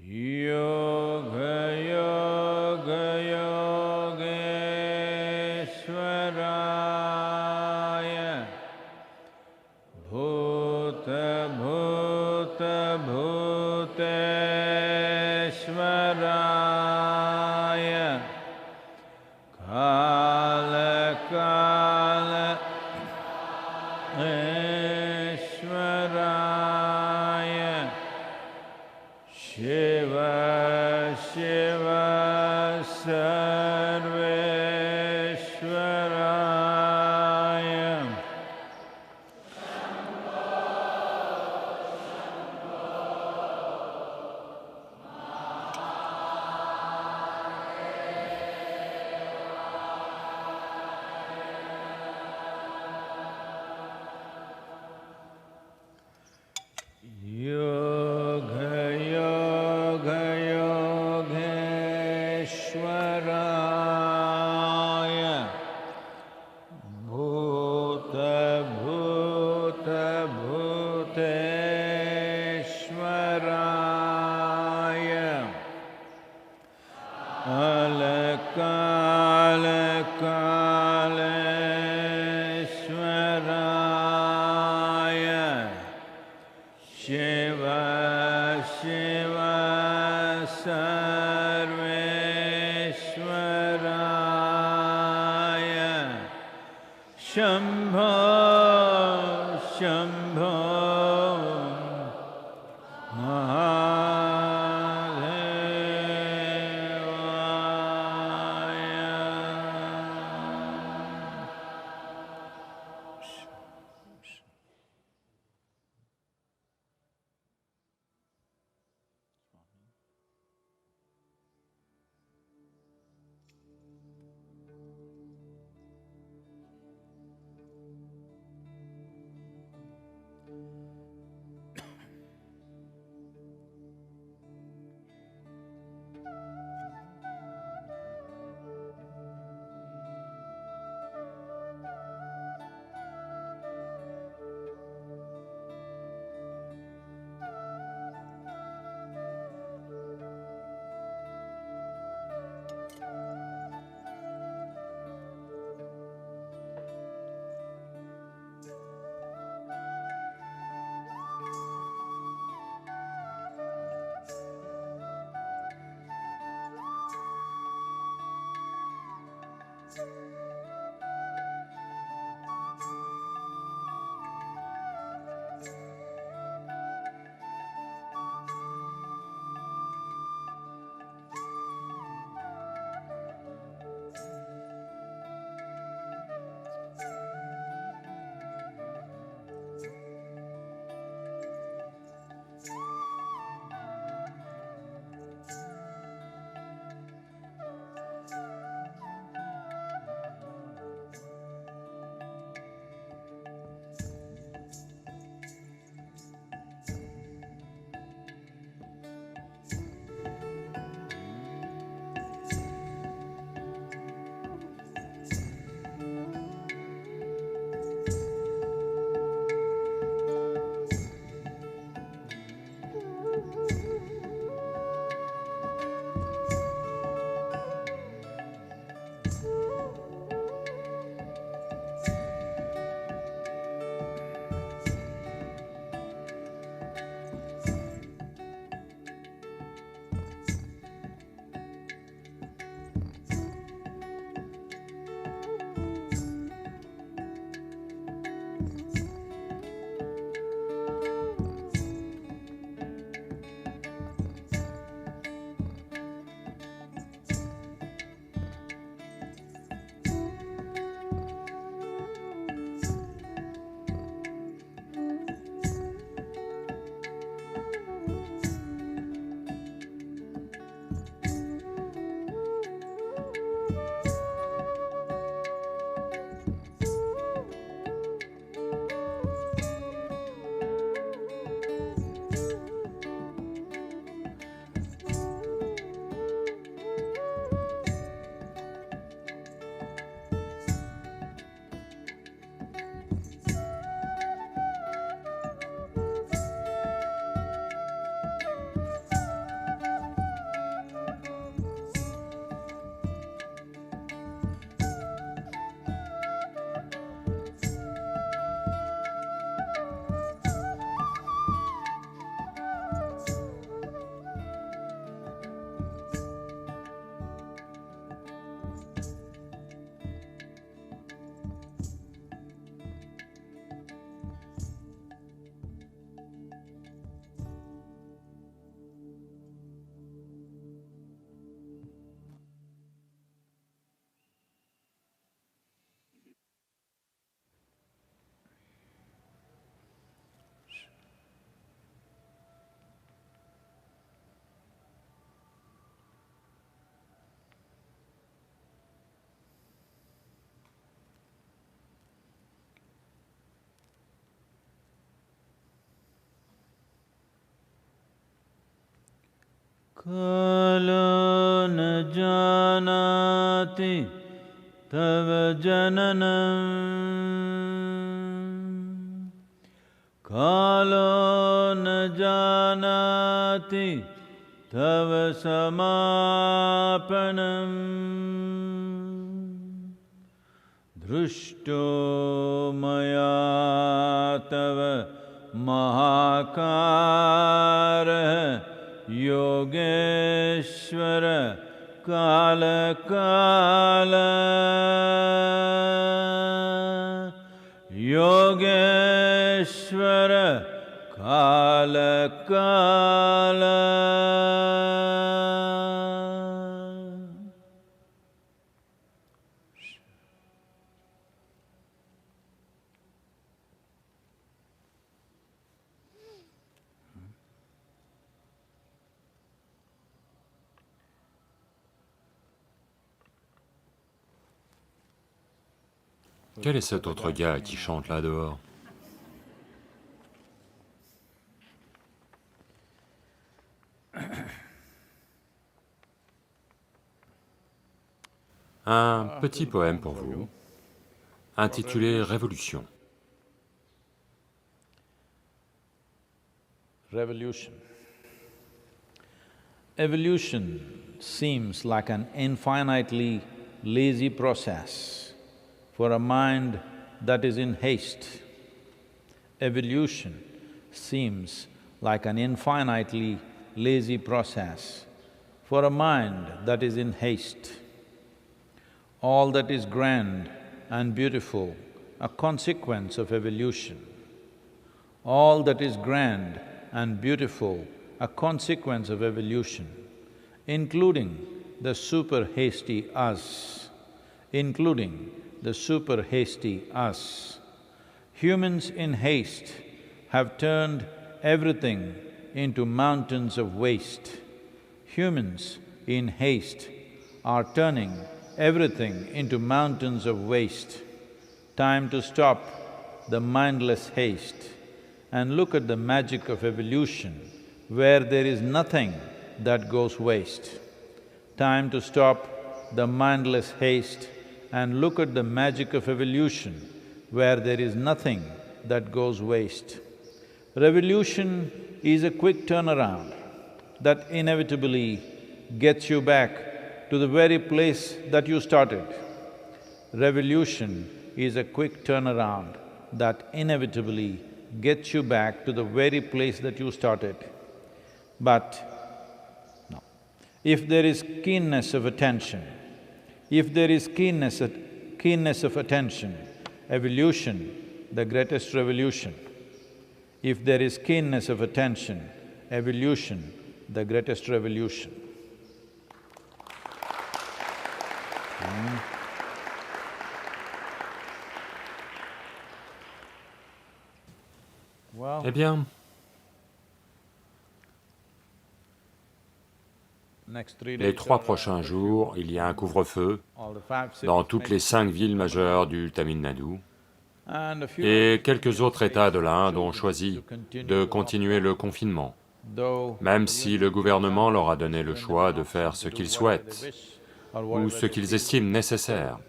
Yoga Yoga Yogeshwaraya Bhuta Bhuta Bhuteshwaraya Kala Kala Eshwaraya Shiva Shiva Sarveshwaraya Yoga Yoga Yogeshwaraya Bhuta Bhuta Bhuteshwaraya Kala Kala Kaleshwaraya Shiva Shiva Sarveshwaraya Shambho Shambho Kalo na janati tava jananam. Kalo na janati tava samapanam. Drushto maya tava mahakara Yogeshwara Kala Kala. Yogeshwara Kala Kala. Quel est cet autre gars qui chante là dehors? Un petit poème pour vous, intitulé Révolution. Revolution. Evolution seems like an infinitely lazy process for a mind that is in haste. Evolution seems like an infinitely lazy process for a mind that is in haste. All that is grand and beautiful, a consequence of evolution. All that is grand and beautiful, a consequence of evolution, including the super hasty us, including the super hasty us. Humans in haste have turned everything into mountains of waste. Humans in haste are turning everything into mountains of waste. Time to stop the mindless haste and look at the magic of evolution, where there is nothing that goes waste. Time to stop the mindless haste and look at the magic of evolution, where there is nothing that goes waste. Revolution is a quick turnaround that inevitably gets you back to the very place that you started. Revolution is a quick turnaround that inevitably gets you back to the very place that you started. But no, if there is keenness of attention, if there is keenness of attention, evolution, the greatest revolution. If there is keenness of attention, evolution, the greatest revolution. Eh bien, les 3 prochains jours, il y a un couvre-feu dans toutes les 5 villes majeures du Tamil Nadu, et quelques autres États de l'Inde ont choisi de continuer le confinement, même si le gouvernement leur a donné le choix de faire ce qu'ils souhaitent ou ce qu'ils estiment nécessaire.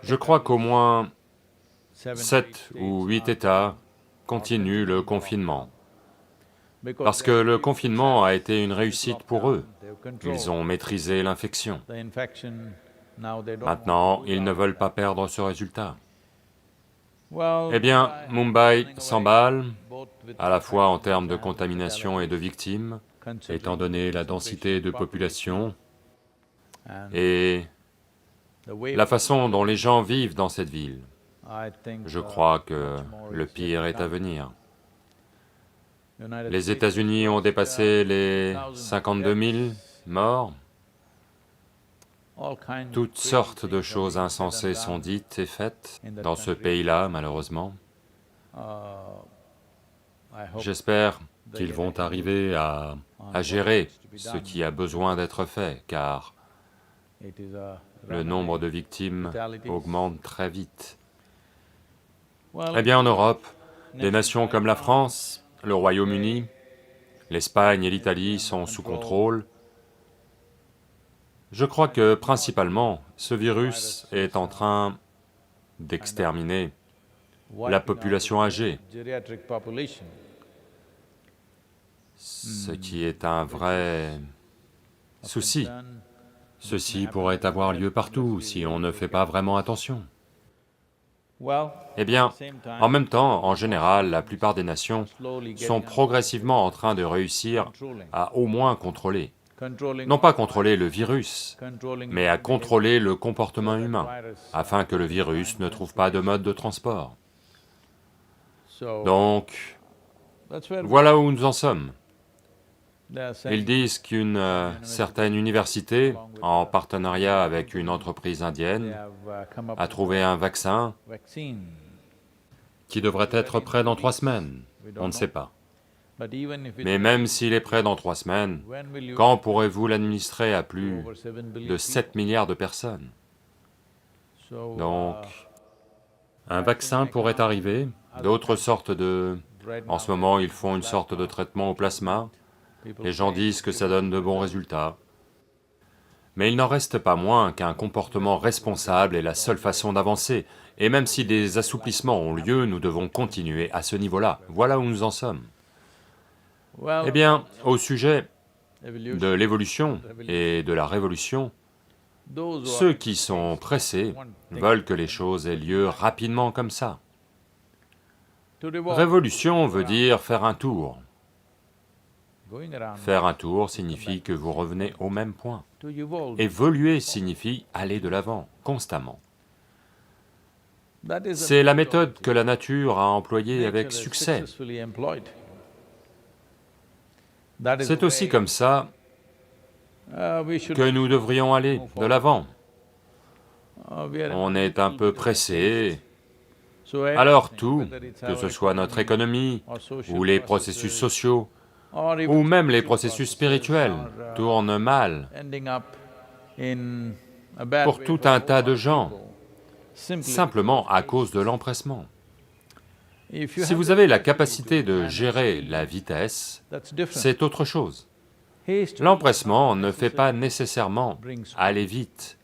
Je crois qu'au moins 7 ou 8 États continuent le confinement, parce que le confinement a été une réussite pour eux. Ils ont maîtrisé l'infection. Maintenant, ils ne veulent pas perdre ce résultat. Eh bien, Mumbai s'emballe, à la fois en termes de contamination et de victimes, étant donné la densité de population et la façon dont les gens vivent dans cette ville. Je crois que le pire est à venir. Les États-Unis ont dépassé les 52 000 morts. Toutes sortes de choses insensées sont dites et faites dans ce pays-là, malheureusement. J'espère qu'ils vont arriver à gérer ce qui a besoin d'être fait, car le nombre de victimes augmente très vite. Eh bien, en Europe, des nations comme la France, le Royaume-Uni, l'Espagne et l'Italie sont sous contrôle. Je crois que principalement, ce virus est en train d'exterminer la population âgée, ce qui est un vrai souci. Ceci pourrait avoir lieu partout si on ne fait pas vraiment attention. Eh bien, en même temps, en général, la plupart des nations sont progressivement en train de réussir à au moins contrôler, non pas contrôler le virus, mais à contrôler le comportement humain, afin que le virus ne trouve pas de mode de transport. Donc, voilà où nous en sommes. Ils disent qu'une certaine université, en partenariat avec une entreprise indienne, a trouvé un vaccin qui devrait être prêt dans 3 semaines, on ne sait pas. Mais même s'il est prêt dans 3 semaines, quand pourrez-vous l'administrer à plus de 7 milliards de personnes? Donc, un vaccin pourrait arriver, d'autres sortes de... En ce moment, ils font une sorte de traitement au plasma, les gens disent que ça donne de bons résultats. Mais il n'en reste pas moins qu'un comportement responsable est la seule façon d'avancer, et même si des assouplissements ont lieu, nous devons continuer à ce niveau-là. Voilà où nous en sommes. Eh bien, au sujet de l'évolution et de la révolution, ceux qui sont pressés veulent que les choses aient lieu rapidement comme ça. Révolution veut dire faire un tour. Faire un tour signifie que vous revenez au même point. Évoluer signifie aller de l'avant, constamment. C'est la méthode que la nature a employée avec succès. C'est aussi comme ça que nous devrions aller de l'avant. On est un peu pressé, alors tout, que ce soit notre économie, ou les processus sociaux, ou même les processus spirituels, tournent mal pour tout un tas de gens, simplement à cause de l'empressement. Si vous avez la capacité de gérer la vitesse, c'est autre chose. L'empressement ne fait pas nécessairement aller vite,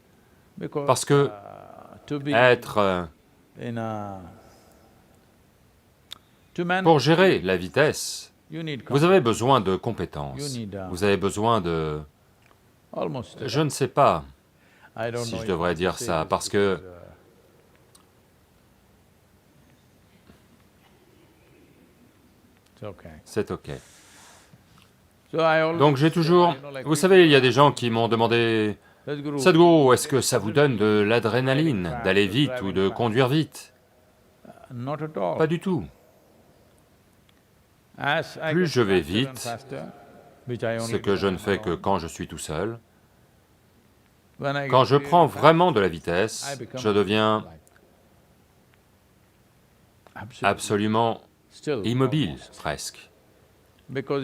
parce que pour gérer la vitesse, vous avez besoin de compétences, vous avez besoin de... Je ne sais pas si je devrais dire ça, parce que... C'est ok. Donc j'ai toujours... Vous savez, il y a des gens qui m'ont demandé, « Sadhguru, est-ce que ça vous donne de l'adrénaline, d'aller vite ou de conduire vite ?» Pas du tout. Plus je vais vite, ce que je ne fais que quand je suis tout seul, quand je prends vraiment de la vitesse, je deviens absolument immobile, presque.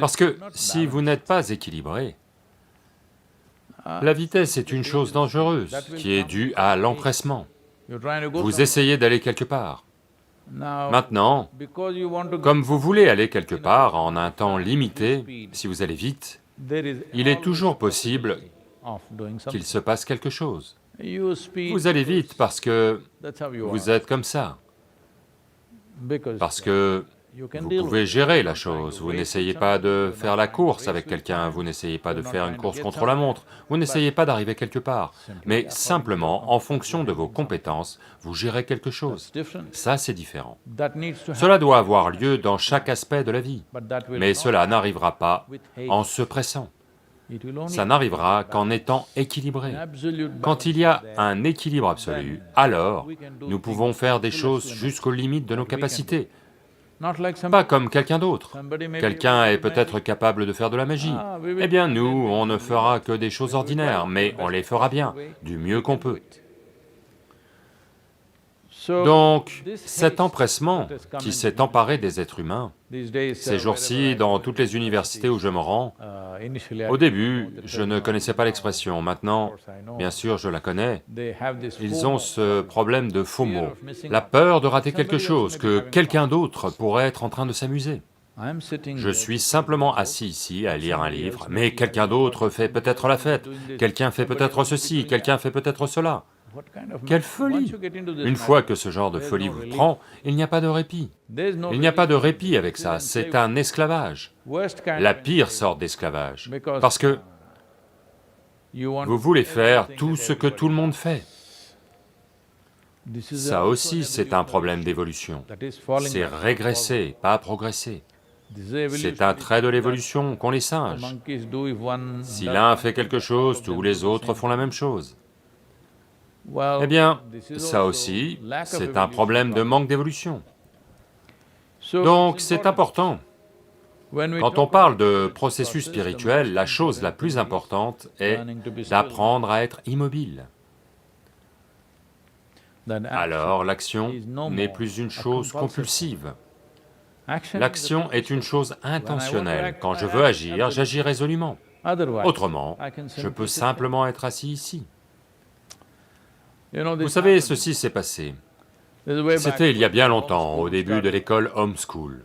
Parce que si vous n'êtes pas équilibré, la vitesse est une chose dangereuse qui est due à l'empressement. Vous essayez d'aller quelque part. Maintenant, comme vous voulez aller quelque part en un temps limité, si vous allez vite, il est toujours possible qu'il se passe quelque chose. Vous allez vite parce que vous êtes comme ça, parce que vous pouvez gérer la chose, vous n'essayez pas de faire la course avec quelqu'un, vous n'essayez pas de faire une course contre la montre, vous n'essayez pas d'arriver quelque part, mais simplement, en fonction de vos compétences, vous gérez quelque chose. Ça, c'est différent. Cela doit avoir lieu dans chaque aspect de la vie, mais cela n'arrivera pas en se pressant. Ça n'arrivera qu'en étant équilibré. Quand il y a un équilibre absolu, alors nous pouvons faire des choses jusqu'aux limites de nos capacités. Pas comme quelqu'un d'autre. Quelqu'un est peut-être capable de faire de la magie. Eh bien nous, on ne fera que des choses ordinaires, mais on les fera bien, du mieux qu'on peut. Donc, cet empressement qui s'est emparé des êtres humains, ces jours-ci, dans toutes les universités où je me rends, au début, je ne connaissais pas l'expression, maintenant, bien sûr, je la connais, ils ont ce problème de FOMO, la peur de rater quelque chose, que quelqu'un d'autre pourrait être en train de s'amuser. Je suis simplement assis ici à lire un livre, mais quelqu'un d'autre fait peut-être la fête, quelqu'un fait peut-être ceci, quelqu'un fait peut-être cela. Quelle folie! Une fois que ce genre de folie vous prend, il n'y a pas de répit. Il n'y a pas de répit avec ça, c'est un esclavage. La pire sorte d'esclavage, parce que vous voulez faire tout ce que tout le monde fait. Ça aussi, c'est un problème d'évolution. C'est régresser, pas progresser. C'est un trait de l'évolution qu'ont les singes. Si l'un fait quelque chose, tous les autres font la même chose. Eh bien, ça aussi, c'est un problème de manque d'évolution. Donc c'est important. Quand on parle de processus spirituel, la chose la plus importante est d'apprendre à être immobile. Alors l'action n'est plus une chose compulsive. L'action est une chose intentionnelle. Quand je veux agir, j'agis résolument. Autrement, je peux simplement être assis ici. Vous savez, ceci s'est passé. C'était il y a bien longtemps, au début de l'école homeschool.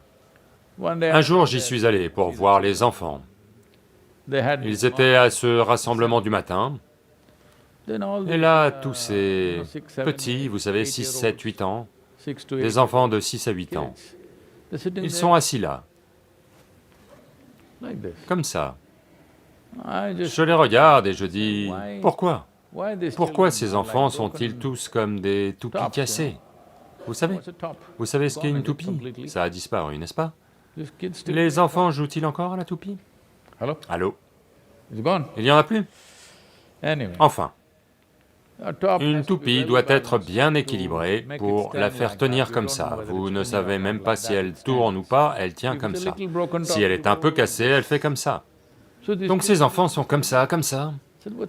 Un jour, j'y suis allé pour voir les enfants. Ils étaient à ce rassemblement du matin, et là, tous ces petits, vous savez, 6, 7, 8 ans, des enfants de 6 à 8 ans, ils sont assis là, comme ça. Je les regarde et je dis, pourquoi? Pourquoi ces enfants sont-ils tous comme des toupies cassées? Vous savez ce qu'est une toupie? Ça a disparu, n'est-ce pas? Les enfants jouent-ils encore à la toupie? Allô? Il n'y en a plus? Enfin, une toupie doit être bien équilibrée pour la faire tenir comme ça. Vous ne savez même pas si elle tourne ou pas, elle tient comme ça. Si elle est un peu cassée, elle fait comme ça. Donc ces enfants sont comme ça, comme ça.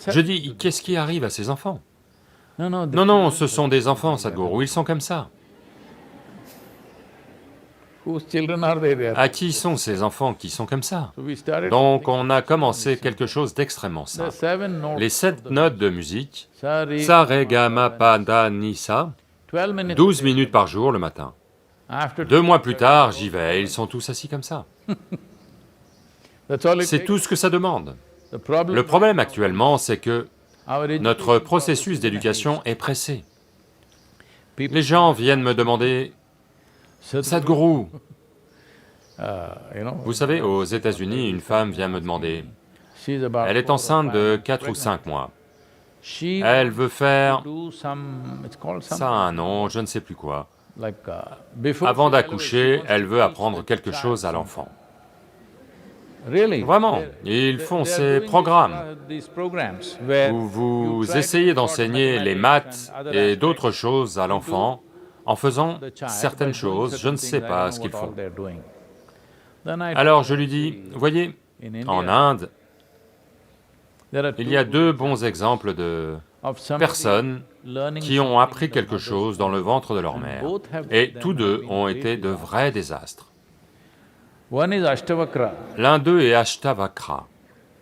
Je dis, qu'est-ce qui arrive à ces enfants? Non, ce sont des enfants, Sadhguru, ils sont comme ça. À qui sont ces enfants qui sont comme ça? Donc on a commencé quelque chose d'extrêmement simple. Les 7 notes de musique, Sa, Ré, Ga, Ma, Pa, Da, Ni, Sa, 12 minutes par jour le matin. 2 mois plus tard, j'y vais, ils sont tous assis comme ça. C'est tout ce que ça demande. Le problème actuellement, c'est que notre processus d'éducation est pressé. Les gens viennent me demander, Sadhguru, vous savez, aux États-Unis, une femme vient me demander, elle est enceinte de 4 ou 5 mois, elle veut faire, ça a un nom, je ne sais plus quoi, avant d'accoucher, elle veut apprendre quelque chose à l'enfant. Vraiment, ils font ces programmes où vous essayez d'enseigner les maths et d'autres choses à l'enfant en faisant certaines choses, je ne sais pas ce qu'ils font. Alors je lui dis, voyez, en Inde, il y a 2 bons exemples de personnes qui ont appris quelque chose dans le ventre de leur mère, et tous 2 ont été de vrais désastres. L'un d'eux est Ashtavakra.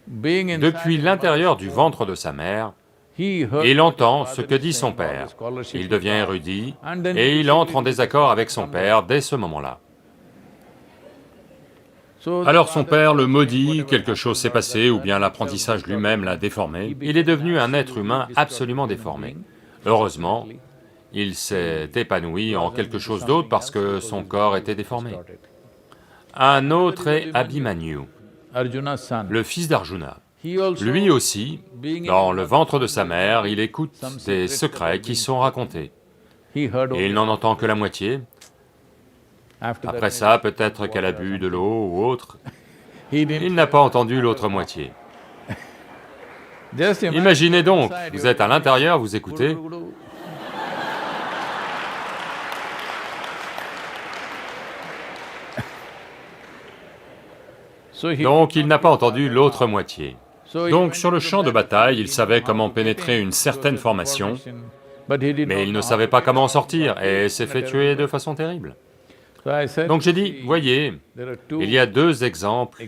Depuis l'intérieur du ventre de sa mère, il entend ce que dit son père, il devient érudit, et il entre en désaccord avec son père dès ce moment-là. Alors son père le maudit, quelque chose s'est passé, ou bien l'apprentissage lui-même l'a déformé, il est devenu un être humain absolument déformé. Heureusement, il s'est épanoui en quelque chose d'autre parce que son corps était déformé. Un autre est Abhimanyu, le fils d'Arjuna. Lui aussi, dans le ventre de sa mère, il écoute des secrets qui sont racontés. Et il n'en entend que la moitié. Après ça, peut-être qu'elle a bu de l'eau ou autre. Il n'a pas entendu l'autre moitié. Imaginez donc, vous êtes à l'intérieur, vous écoutez. Donc il n'a pas entendu l'autre moitié. Donc sur le champ de bataille, il savait comment pénétrer une certaine formation, mais il ne savait pas comment en sortir, et s'est fait tuer de façon terrible. Donc j'ai dit, voyez, il y a deux exemples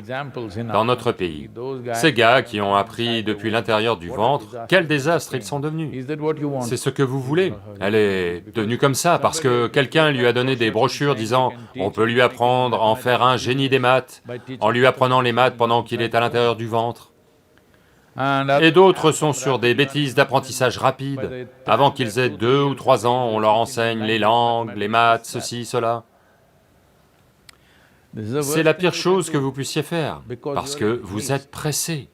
dans notre pays. Ces gars qui ont appris depuis l'intérieur du ventre, quel désastre ils sont devenus. C'est ce que vous voulez. Elle est devenue comme ça parce que quelqu'un lui a donné des brochures disant « on peut lui apprendre à en faire un génie des maths, en lui apprenant les maths pendant qu'il est à l'intérieur du ventre ». Et d'autres sont sur des bêtises d'apprentissage rapide. Avant qu'ils aient 2 ou 3 ans, on leur enseigne les langues, les maths, ceci, cela. C'est la pire chose que vous puissiez faire, parce que vous êtes pressé.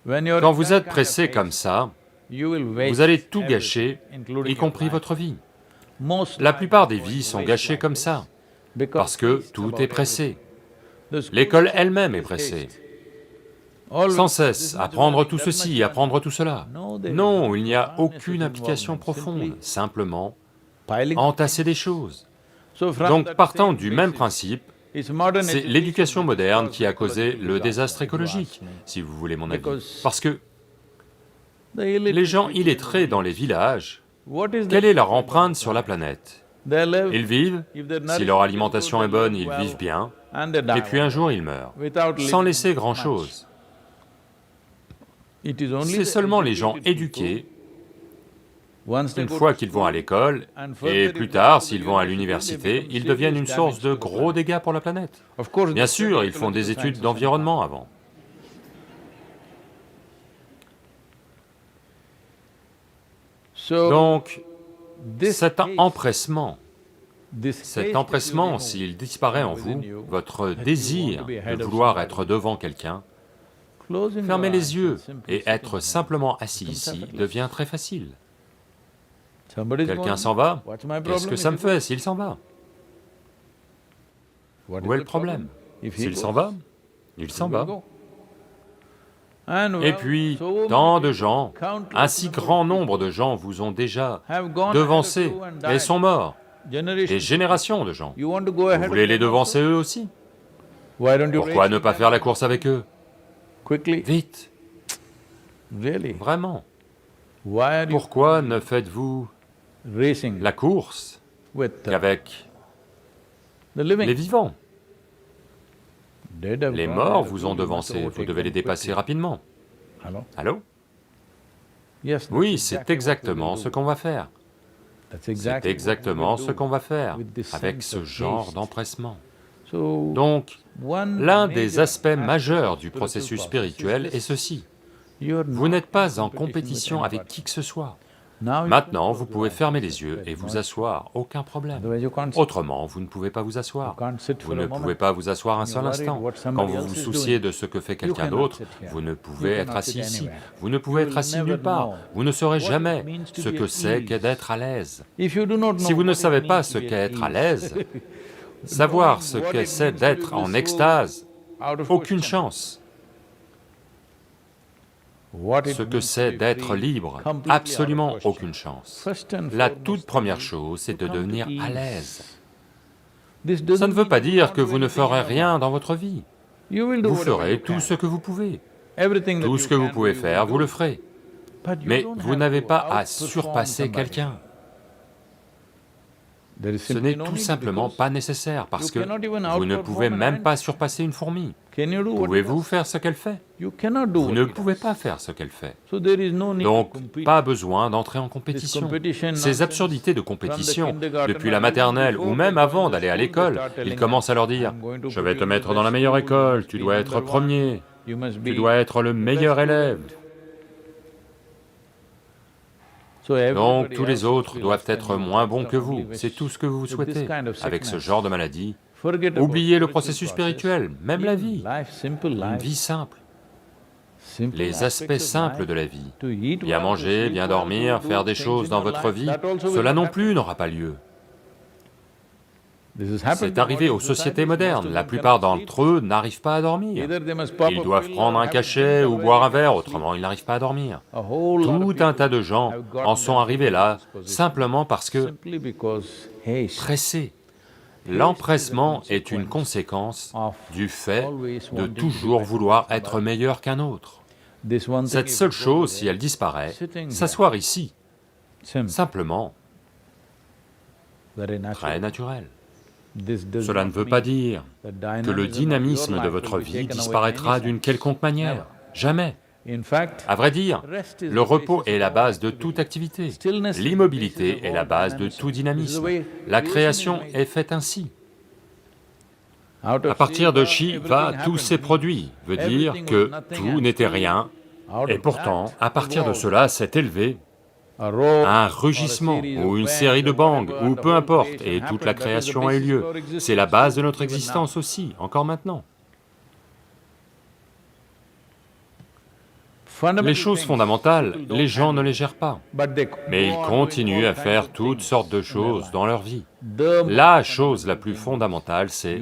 Quand vous êtes pressé comme ça, vous allez tout gâcher, y compris votre vie. La plupart des vies sont gâchées comme ça, parce que tout est pressé. L'école elle-même est pressée. Sans cesse, apprendre tout ceci, apprendre tout cela. Non, il n'y a aucune application profonde, simplement entasser des choses. Donc partant du même principe, c'est l'éducation moderne qui a causé le désastre écologique, si vous voulez mon avis. Parce que les gens illettrés dans les villages, quelle est leur empreinte sur la planète? Ils vivent, si leur alimentation est bonne, ils vivent bien, et puis un jour ils meurent, sans laisser grand-chose. C'est seulement les gens éduqués, une fois qu'ils vont à l'école, et plus tard, s'ils vont à l'université, ils deviennent une source de gros dégâts pour la planète. Bien sûr, ils font des études d'environnement avant. Donc, cet empressement, s'il disparaît en vous, votre désir de vouloir être devant quelqu'un, fermer les yeux et être simplement assis ici devient très facile. Quelqu'un s'en va, qu'est-ce que ça me fait s'il s'en va? Où est le problème? S'il s'en va, il s'en va. Et puis, tant de gens, un si grand nombre de gens vous ont déjà devancé et sont morts. Des générations de gens. Vous voulez les devancer eux aussi? Pourquoi ne pas faire la course avec eux? Vite. Vraiment. Pourquoi ne faites-vous la course qu'avec les vivants? Les morts vous ont devancé, vous devez les dépasser rapidement. Allô? Oui, c'est exactement ce qu'on va faire. C'est exactement ce qu'on va faire avec ce genre d'empressement. Donc, l'un des aspects majeurs du processus spirituel est ceci. Vous n'êtes pas en compétition avec qui que ce soit. Maintenant, vous pouvez fermer les yeux et vous asseoir, aucun problème. Autrement, vous ne pouvez pas vous asseoir. Vous ne pouvez pas vous asseoir un seul instant. Quand vous vous souciez de ce que fait quelqu'un d'autre, vous ne pouvez être assis ici. Vous ne pouvez être assis nulle part. Vous ne saurez jamais ce que c'est qu'être d'être à l'aise. Si vous ne savez pas ce qu'est être à l'aise, savoir ce que c'est d'être en extase, aucune chance. Ce que c'est d'être libre, absolument aucune chance. La toute première chose, c'est de devenir à l'aise. Ça ne veut pas dire que vous ne ferez rien dans votre vie. Vous ferez tout ce que vous pouvez. Tout ce que vous pouvez faire, vous le ferez. Mais vous n'avez pas à surpasser quelqu'un. Ce n'est tout simplement pas nécessaire, parce que vous ne pouvez même pas surpasser une fourmi. Pouvez-vous faire ce qu'elle fait? Vous ne pouvez pas faire ce qu'elle fait. Donc, pas besoin d'entrer en compétition. Ces absurdités de compétition, depuis la maternelle ou même avant d'aller à l'école, ils commencent à leur dire « Je vais te mettre dans la meilleure école, tu dois être premier, tu dois être le meilleur élève. » Donc tous les autres doivent être moins bons que vous, c'est tout ce que vous souhaitez. Avec ce genre de maladie, oubliez le processus spirituel, même la vie, une vie simple. Les aspects simples de la vie, bien manger, bien dormir, faire des choses dans votre vie, cela non plus n'aura pas lieu. C'est arrivé aux sociétés modernes, la plupart d'entre eux n'arrivent pas à dormir. Ils doivent prendre un cachet ou boire un verre, autrement ils n'arrivent pas à dormir. Tout un tas de gens en sont arrivés là, simplement parce que pressés. L'empressement est une conséquence du fait de toujours vouloir être meilleur qu'un autre. Cette seule chose, si elle disparaît, s'asseoir ici, simplement, très naturel. Cela ne veut pas dire que le dynamisme de votre vie disparaîtra d'une quelconque manière, jamais. À vrai dire, le repos est la base de toute activité, l'immobilité est la base de tout dynamisme, la création est faite ainsi. À partir de Shiva, tout s'est produit, veut dire que tout n'était rien, et pourtant, à partir de cela s'est élevé un rugissement, ou une série de bangs, ou peu importe, et toute la création a eu lieu. C'est la base de notre existence aussi, encore maintenant. Les choses fondamentales, les gens ne les gèrent pas, mais ils continuent à faire toutes sortes de choses dans leur vie. La chose la plus fondamentale, c'est,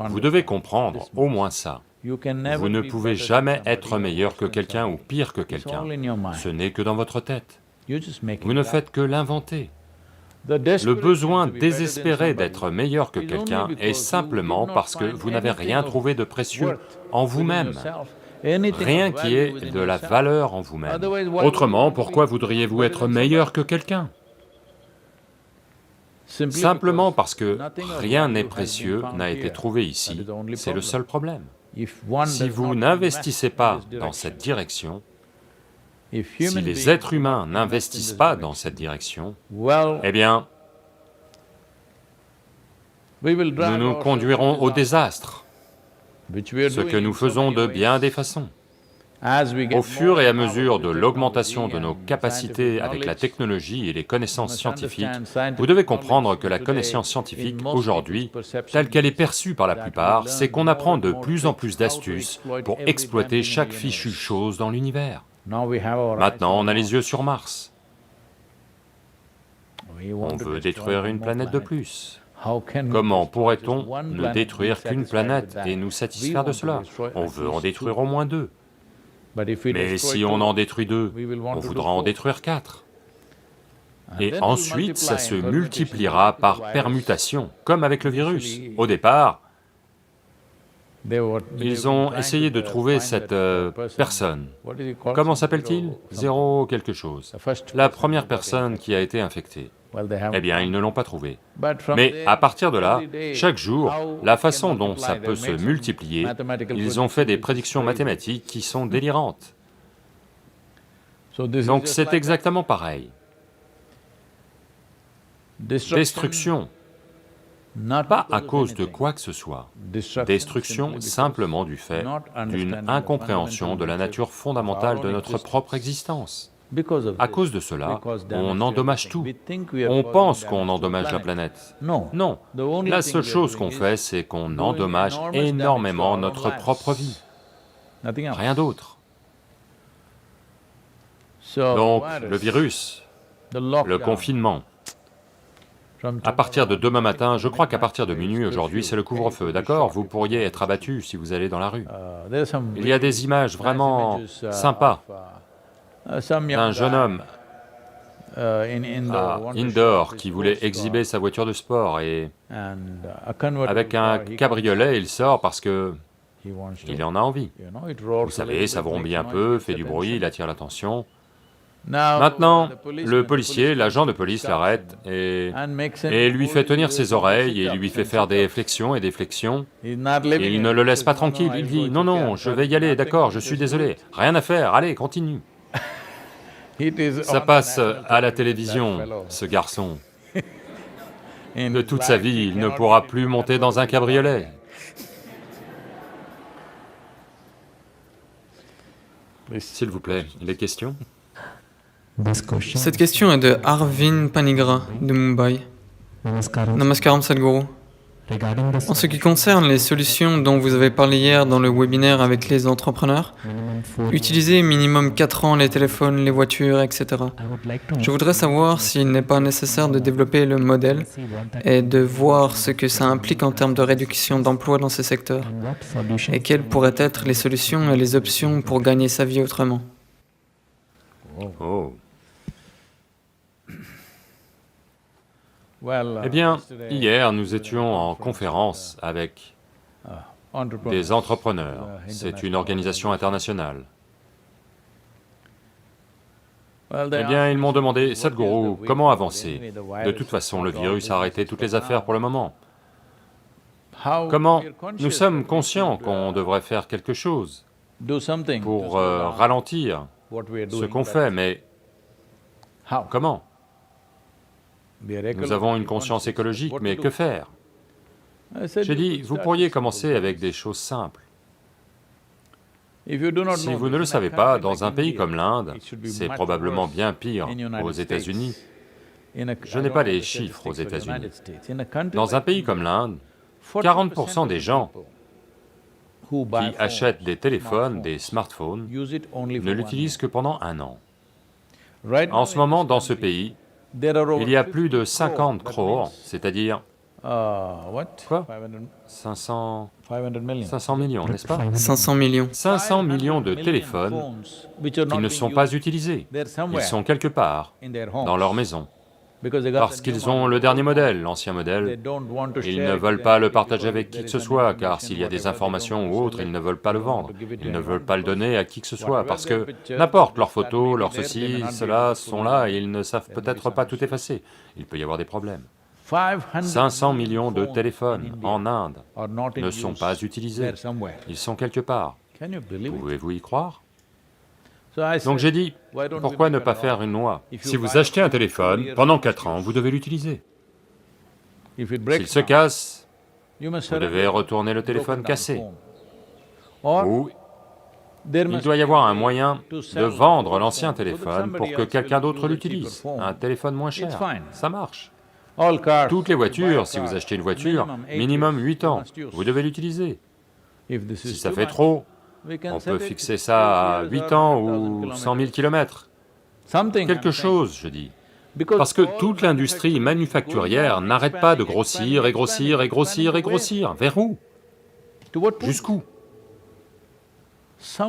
vous devez comprendre au moins ça. Vous ne pouvez jamais être meilleur que quelqu'un ou pire que quelqu'un, ce n'est que dans votre tête. Vous ne faites que l'inventer. Le besoin désespéré d'être meilleur que quelqu'un est simplement parce que vous n'avez rien trouvé de précieux en vous-même, rien qui ait de la valeur en vous-même. Autrement, pourquoi voudriez-vous être meilleur que quelqu'un? Simplement parce que rien n'est précieux n'a été trouvé ici, c'est le seul problème. Si vous n'investissez pas dans cette direction, si les êtres humains n'investissent pas dans cette direction, eh bien, nous nous conduirons au désastre, ce que nous faisons de bien des façons. Au fur et à mesure de l'augmentation de nos capacités avec la technologie et les connaissances scientifiques, vous devez comprendre que la connaissance scientifique aujourd'hui, telle qu'elle est perçue par la plupart, c'est qu'on apprend de plus en plus d'astuces pour exploiter chaque fichue chose dans l'univers. Maintenant, on a les yeux sur Mars. On veut détruire une planète de plus. Comment pourrait-on ne détruire qu'une planète et nous satisfaire de cela? On veut en détruire au moins 2. Mais si on en détruit 2, on voudra en détruire 4. Et ensuite, ça se multipliera par permutation, comme avec le virus. Au départ, ils ont essayé de trouver cette personne. Comment s'appelle-t-il? 0 quelque chose. La première personne qui a été infectée. Eh bien, ils ne l'ont pas trouvé. Mais à partir de là, chaque jour, la façon dont ça peut se multiplier, ils ont fait des prédictions mathématiques qui sont délirantes. Donc c'est exactement pareil. Destruction, pas à cause de quoi que ce soit. Destruction simplement du fait d'une incompréhension de la nature fondamentale de notre propre existence. À cause de cela, on endommage tout. On pense qu'on endommage la planète. Non, la seule chose qu'on fait, c'est qu'on endommage énormément notre propre vie. Rien d'autre. Donc, le virus, le confinement, à partir de demain matin, je crois qu'à partir de minuit aujourd'hui, c'est le couvre-feu, d'accord? Vous pourriez être abattu si vous allez dans la rue. Il y a des images vraiment sympas. Un jeune homme à Indore qui voulait exhiber sa voiture de sport et avec un cabriolet, il sort parce que il en a envie. Vous savez, ça vrombit un peu, fait du bruit, il attire l'attention. Maintenant, le policier, l'agent de police l'arrête et lui fait tenir ses oreilles et lui fait faire des flexions et des flexions. Il ne le laisse pas tranquille, il dit « Non, non, je vais y aller, d'accord, je suis désolé, rien à faire, allez, continue ». Ça passe à la télévision, ce garçon. De toute sa vie, il ne pourra plus monter dans un cabriolet. S'il vous plaît, les questions? Cette question est de Arvind Panigra de Mumbai. Namaskaram Sadhguru. En ce qui concerne les solutions dont vous avez parlé hier dans le webinaire avec les entrepreneurs, utiliser minimum 4 ans les téléphones, les voitures, etc. Je voudrais savoir s'il n'est pas nécessaire de développer le modèle et de voir ce que ça implique en termes de réduction d'emplois dans ces secteurs et quelles pourraient être les solutions et les options pour gagner sa vie autrement. Oh. Eh bien, hier, nous étions en conférence avec des entrepreneurs. C'est une organisation internationale. Eh bien, ils m'ont demandé, Sadhguru, comment avancer? De toute façon, le virus a arrêté toutes les affaires pour le moment. Comment? Nous sommes conscients qu'on devrait faire quelque chose pour ralentir ce qu'on fait, mais comment? Nous avons une conscience écologique, mais que faire? J'ai dit, vous pourriez commencer avec des choses simples. Si vous ne le savez pas, dans un pays comme l'Inde, c'est probablement bien pire aux États-Unis. Je n'ai pas les chiffres aux États-Unis. Dans un pays comme l'Inde, 40% des gens qui achètent des téléphones, des smartphones, ne l'utilisent que pendant un an. En ce moment, dans ce pays, il y a plus de 50 crores, c'est-à-dire... Quoi? 500 millions, n'est-ce pas? 500 millions. 500 millions de téléphones qui ne sont pas utilisés. Ils sont quelque part, dans leur maison, parce qu'ils ont le dernier modèle, l'ancien modèle. Ils ne veulent pas le partager avec qui que ce soit, car s'il y a des informations ou autres, ils ne veulent pas le vendre. Ils ne veulent pas le donner à qui que ce soit, parce que n'importe, leurs photos, leurs ceci, cela sont là, et ils ne savent peut-être pas tout effacer. Il peut y avoir des problèmes. 500 millions de téléphones en Inde ne sont pas utilisés, ils sont quelque part. Pouvez-vous y croire? Donc j'ai dit, pourquoi ne pas faire une loi? Si vous achetez un téléphone, pendant 4 ans, vous devez l'utiliser. S'il se casse, vous devez retourner le téléphone cassé. Ou il doit y avoir un moyen de vendre l'ancien téléphone pour que quelqu'un d'autre l'utilise, un téléphone moins cher, ça marche. Toutes les voitures, si vous achetez une voiture, minimum 8 ans, vous devez l'utiliser. Si ça fait trop, on peut fixer ça à 8 ans ou 100 000 kilomètres. Quelque chose, je dis. Parce que toute l'industrie manufacturière n'arrête pas de grossir et grossir et grossir et grossir. Vers où? Jusqu'où?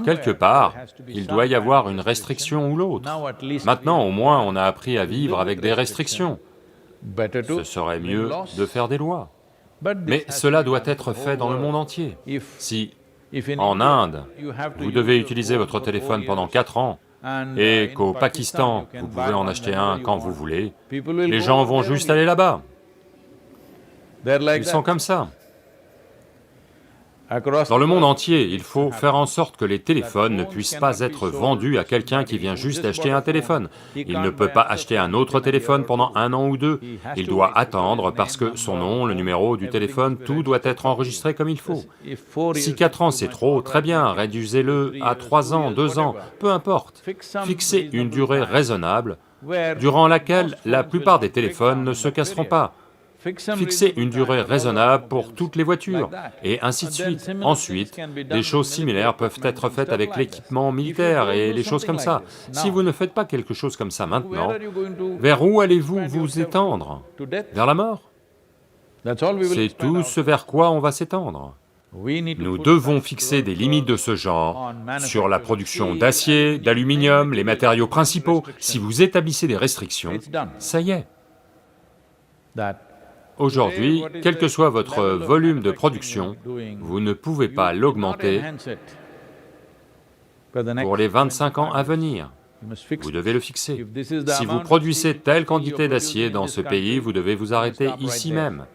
Quelque part, il doit y avoir une restriction ou l'autre. Maintenant, au moins, on a appris à vivre avec des restrictions. Ce serait mieux de faire des lois. Mais cela doit être fait dans le monde entier. Si, en Inde, vous devez utiliser votre téléphone pendant 4 ans, et qu'au Pakistan, vous pouvez en acheter un quand vous voulez, les gens vont juste aller là-bas. Ils sont comme ça. Dans le monde entier, il faut faire en sorte que les téléphones ne puissent pas être vendus à quelqu'un qui vient juste d'acheter un téléphone. Il ne peut pas acheter un autre téléphone pendant 1 an ou 2, il doit attendre parce que son nom, le numéro du téléphone, tout doit être enregistré comme il faut. Si 4 ans c'est trop, très bien, réduisez-le à 3 ans, 2 ans, peu importe. Fixez une durée raisonnable, durant laquelle la plupart des téléphones ne se casseront pas. Fixer une durée raisonnable pour toutes les voitures, et ainsi de suite. Ensuite, des choses similaires peuvent être faites avec l'équipement militaire et les choses comme ça. Si vous ne faites pas quelque chose comme ça maintenant, vers où allez-vous vous étendre? Vers la mort? C'est tout ce vers quoi on va s'étendre. Nous devons fixer des limites de ce genre sur la production d'acier, d'aluminium, les matériaux principaux. Si vous établissez des restrictions, ça y est. Aujourd'hui, quel que soit votre volume de production, vous ne pouvez pas l'augmenter pour les 25 ans à venir. Vous devez le fixer. Si vous produisez telle quantité d'acier dans ce pays, vous devez vous arrêter ici même.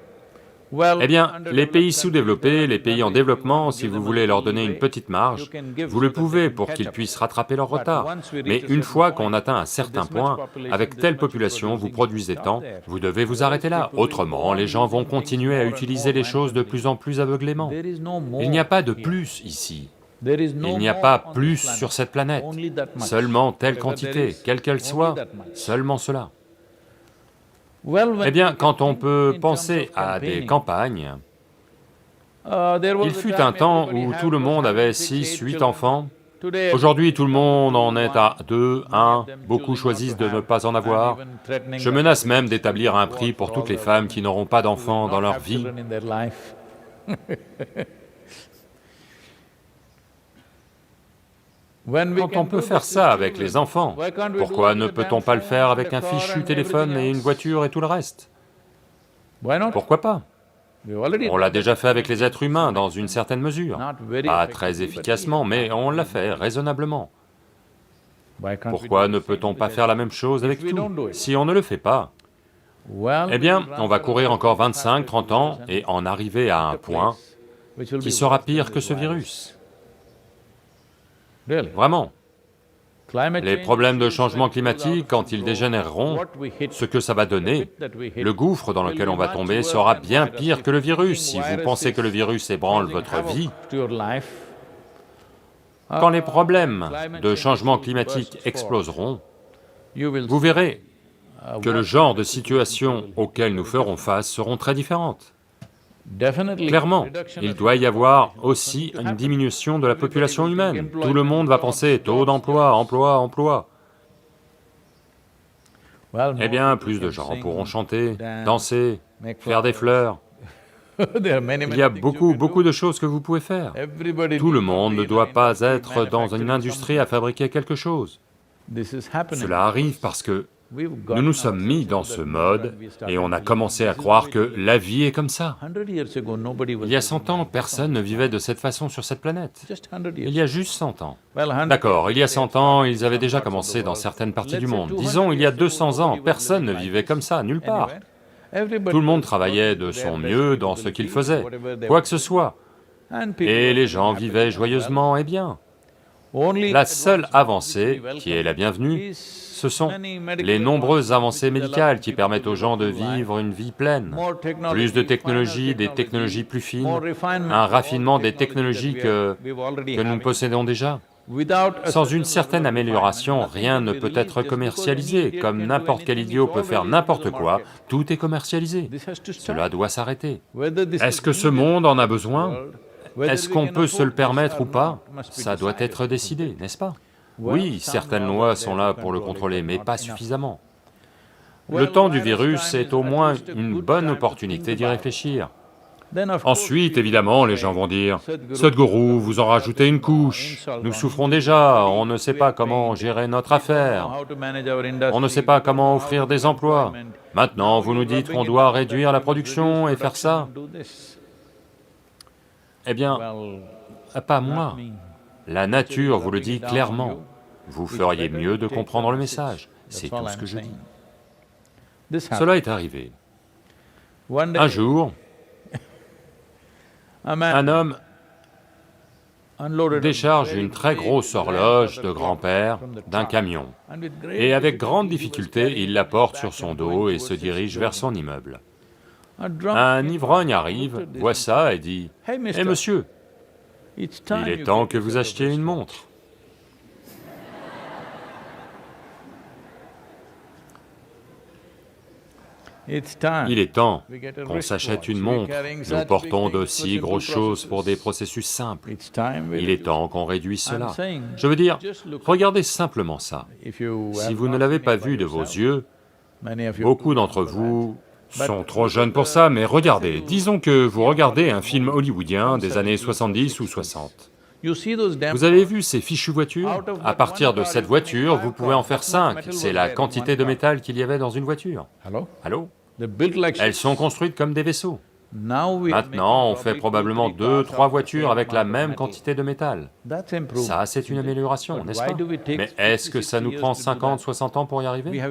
Eh bien, les pays sous-développés, les pays en développement, si vous voulez leur donner une petite marge, vous le pouvez pour qu'ils puissent rattraper leur retard. Mais une fois qu'on atteint un certain point, avec telle population, vous produisez tant, vous devez vous arrêter là. Autrement, les gens vont continuer à utiliser les choses de plus en plus aveuglément. Il n'y a pas de plus ici. Il n'y a pas plus sur cette planète. Seulement telle quantité, quelle qu'elle soit, seulement cela. Eh bien, quand on peut penser à des campagnes, il fut un temps où tout le monde avait 6, 8 enfants. Aujourd'hui, tout le monde en est à 2, 1, beaucoup choisissent de ne pas en avoir. Je menace même d'établir un prix pour toutes les femmes qui n'auront pas d'enfants dans leur vie. Quand on peut faire ça avec les enfants, pourquoi ne peut-on pas le faire avec un fichu téléphone et une voiture et tout le reste? Pourquoi pas? On l'a déjà fait avec les êtres humains dans une certaine mesure, pas très efficacement, mais on l'a fait raisonnablement. Pourquoi ne peut-on pas faire la même chose avec tout? Si on ne le fait pas, eh bien, on va courir encore 25, 30 ans et en arriver à un point qui sera pire que ce virus. Vraiment. Les problèmes de changement climatique, quand ils dégénéreront, ce que ça va donner, le gouffre dans lequel on va tomber sera bien pire que le virus. Si vous pensez que le virus ébranle votre vie, quand les problèmes de changement climatique exploseront, vous verrez que le genre de situations auxquelles nous ferons face seront très différentes. Clairement, il doit y avoir aussi une diminution de la population humaine. Tout le monde va penser taux d'emploi, emploi, emploi. Eh bien, plus de gens pourront chanter, danser, faire des fleurs. Il y a beaucoup de choses que vous pouvez faire. Tout le monde ne doit pas être dans une industrie à fabriquer quelque chose. Cela arrive parce que nous nous sommes mis dans ce mode et on a commencé à croire que la vie est comme ça. Il y a 100 ans, personne ne vivait de cette façon sur cette planète. Il y a juste 100 ans. D'accord, il y a 100 ans, ils avaient déjà commencé dans certaines parties du monde. Disons, il y a 200 ans, personne ne vivait comme ça, nulle part. Tout le monde travaillait de son mieux dans ce qu'il faisait, quoi que ce soit. Et les gens vivaient joyeusement et bien. La seule avancée, qui est la bienvenue, ce sont les nombreuses avancées médicales qui permettent aux gens de vivre une vie pleine. Plus de technologies, des technologies plus fines, un raffinement des technologies que nous possédons déjà. Sans une certaine amélioration, rien ne peut être commercialisé. Comme n'importe quel idiot peut faire n'importe quoi, tout est commercialisé. Cela doit s'arrêter. Est-ce que ce monde en a besoin? Est-ce qu'on peut se le permettre ou pas? Ça doit être décidé, n'est-ce pas? Oui, certaines lois sont là pour le contrôler, mais pas suffisamment. Le temps du virus est au moins une bonne opportunité d'y réfléchir. Ensuite, évidemment, les gens vont dire, « Sadhguru, vous en rajoutez une couche, nous souffrons déjà, on ne sait pas comment gérer notre affaire, on ne sait pas comment offrir des emplois. Maintenant, vous nous dites qu'on doit réduire la production et faire ça. » Eh bien, pas moi. La nature vous le dit clairement. Vous feriez mieux de comprendre le message, c'est tout ce que je dis. Cela est arrivé. Un jour, un homme décharge une très grosse horloge de grand-père d'un camion, et avec grande difficulté, il la porte sur son dos et se dirige vers son immeuble. Un ivrogne arrive, voit ça et dit, « Hé monsieur, il est temps que vous achetiez une montre. » Il est temps qu'on s'achète une montre. Nous portons de si grosses choses pour des processus simples. Il est temps qu'on réduise cela. Je veux dire, regardez simplement ça. Si vous ne l'avez pas vu de vos yeux, beaucoup d'entre vous sont trop jeunes pour ça, mais regardez, disons que vous regardez un film hollywoodien des années 70 ou 60. Vous avez vu ces fichues voitures? À partir de cette voiture, vous pouvez en faire 5, c'est la quantité de métal qu'il y avait dans une voiture. Allô? Elles sont construites comme des vaisseaux. Maintenant, on fait probablement 2, 3 voitures avec la même quantité de métal. Ça, c'est une amélioration, n'est-ce pas? Mais est-ce que ça nous prend 50, 60 ans pour y arriver?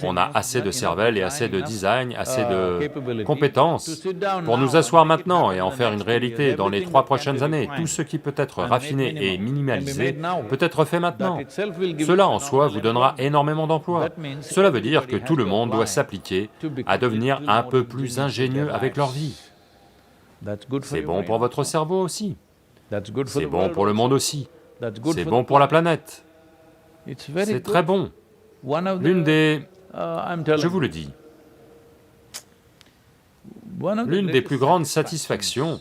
On a assez de cervelle et assez de design, assez de compétences pour nous asseoir maintenant et en faire une réalité dans les 3 prochaines années. Tout ce qui peut être raffiné et minimalisé peut être fait maintenant. Cela en soi vous donnera énormément d'emplois. Cela veut dire que tout le monde doit s'appliquer à devenir un peu plus ingénieux avec leur vie. C'est bon pour votre cerveau aussi. C'est bon pour le monde aussi. C'est bon pour la planète. C'est très bon. L'une des... je vous le dis, l'une des plus grandes satisfactions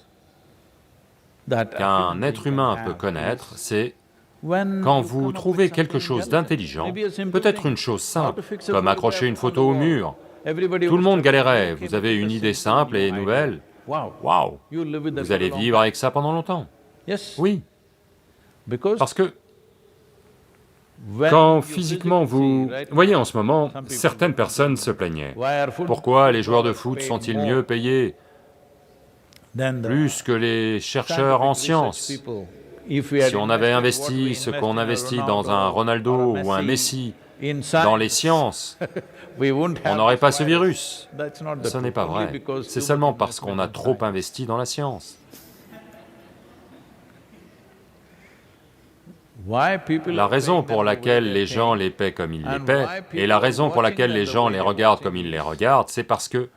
qu'un être humain peut connaître, c'est quand vous trouvez quelque chose d'intelligent, peut-être une chose simple, comme accrocher une photo au mur. Tout le monde galérait, vous avez une idée simple et nouvelle, waouh, vous allez vivre avec ça pendant longtemps. Oui, parce que quand physiquement vous... Voyez, en ce moment, certaines personnes se plaignaient. Pourquoi les joueurs de foot sont-ils mieux payés plus que les chercheurs en sciences? Si on avait investi ce qu'on investit dans un Ronaldo ou un Messi dans les sciences, on n'aurait pas ce virus. Ce n'est pas vrai, c'est seulement parce qu'on a trop investi dans la science. La raison pour laquelle les gens les paient comme ils les paient, et la raison pour laquelle les gens les regardent comme ils les regardent, c'est parce que